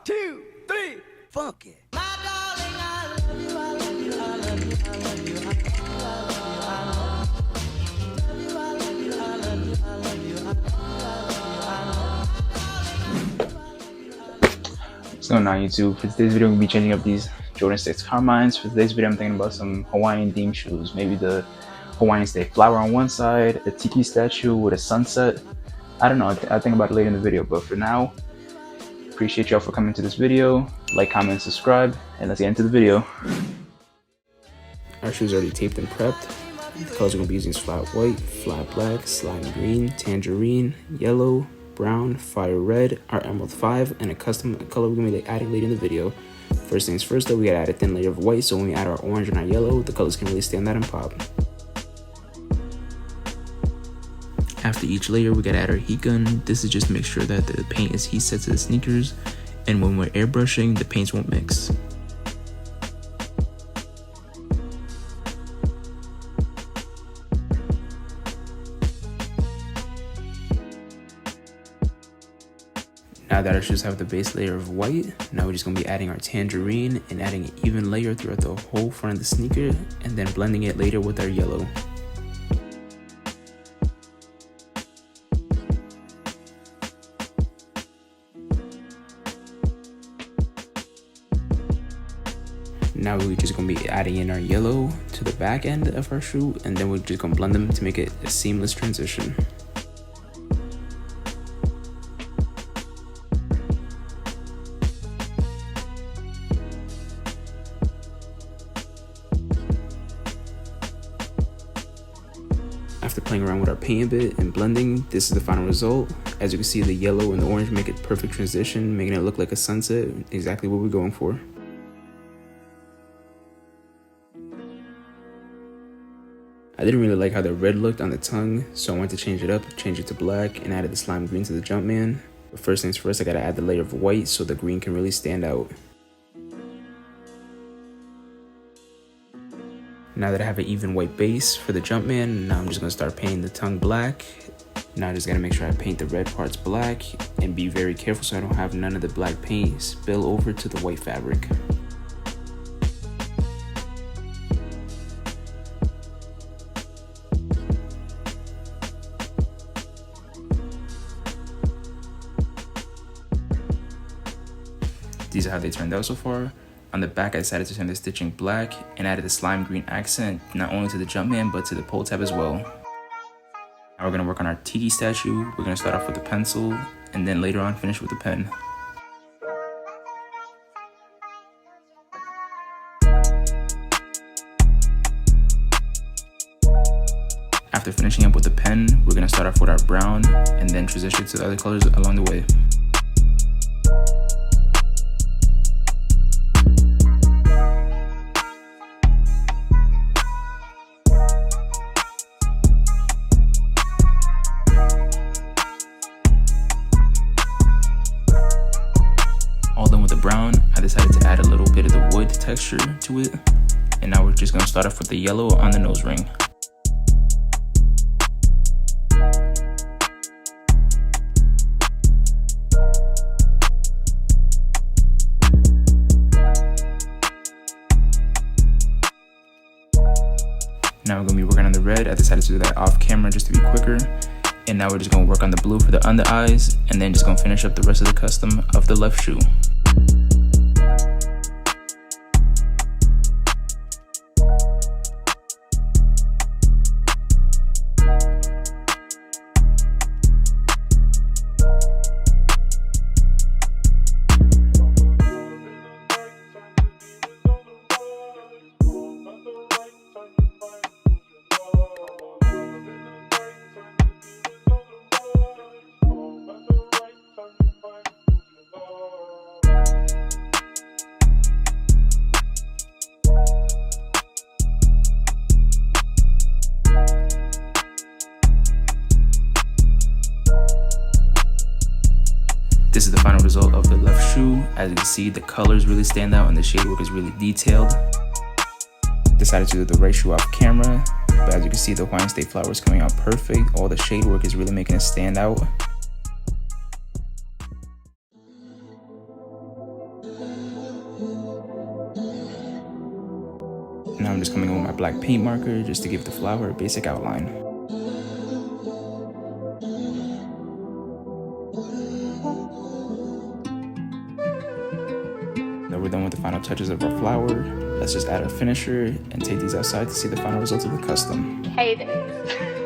2, 3, funky. What's going on YouTube? For today's video, I'm going to be changing up these Jordan 6 carmines. For today's video, I'm thinking about some Hawaiian themed shoes. Maybe the Hawaiian state flower on one side, a TIKI statue with a sunset. I don't know, I'll think about it later in the video, but for now, appreciate y'all for coming to this video. Like, comment, subscribe, and let's get into the video. Our shoes are already taped and prepped. The colors we're going to be using is flat white, flat black, slime green, tangerine, yellow, brown, fire red, our emerald 5, and a custom color we're going to be adding later in the video. First things first though, we gotta add a thin layer of white, so when we add our orange and our yellow, the colors can really stand out and pop. After each layer, we gotta add our heat gun. This is just to make sure that the paint is heat set to the sneakers, and when we're airbrushing, the paints won't mix. Now that our shoes have the base layer of white, now we're just going to be adding our tangerine and adding an even layer throughout the whole front of the sneaker, and then blending it later with our yellow. Now we're just going to be adding in our yellow to the back end of our shoe, and then we're just going to blend them to make it a seamless transition. After playing around with our paint a bit and blending, this is the final result. As you can see, the yellow and the orange make it perfect transition, making it look like a sunset, exactly what we're going for. I didn't really like how the red looked on the tongue, so I wanted to change it up, change it to black, and added the slime green to the Jumpman. But first things first, I gotta add the layer of white so the green can really stand out. Now that I have an even white base for the Jumpman, now I'm just going to start painting the tongue black. Now I just got to make sure I paint the red parts black and be very careful so I don't have none of the black paint spill over to the white fabric. These are how they turned out so far. On the back, I decided to turn the stitching black and added the slime green accent, not only to the Jumpman, but to the pull tab as well. Now we're going to work on our TIKI statue. We're going to start off with the pencil, and then later on finish with the pen. After finishing up with the pen, we're going to start off with our brown, and then transition to the other colors along the way. Brown, I decided to add a little bit of the wood texture to it, and now we're just going to start off with the yellow on the nose ring. Now we're going to be working on the red. I decided to do that off camera just to be quicker, and now we're just going to work on the blue for the under eyes, and then just going to finish up the rest of the custom of the left shoe. This is the final result of the left shoe. As you can see, the colors really stand out and the shade work is really detailed. Decided to do the right shoe off camera, but as you can see, the Hawaiian state flower is coming out perfect. All the shade work is really making it stand out. Now I'm just coming in with my black paint marker just to give the flower a basic outline. Now we're done with the final touches of our flower. Let's just add our finisher and take these outside to see the final results of the custom. Hate it.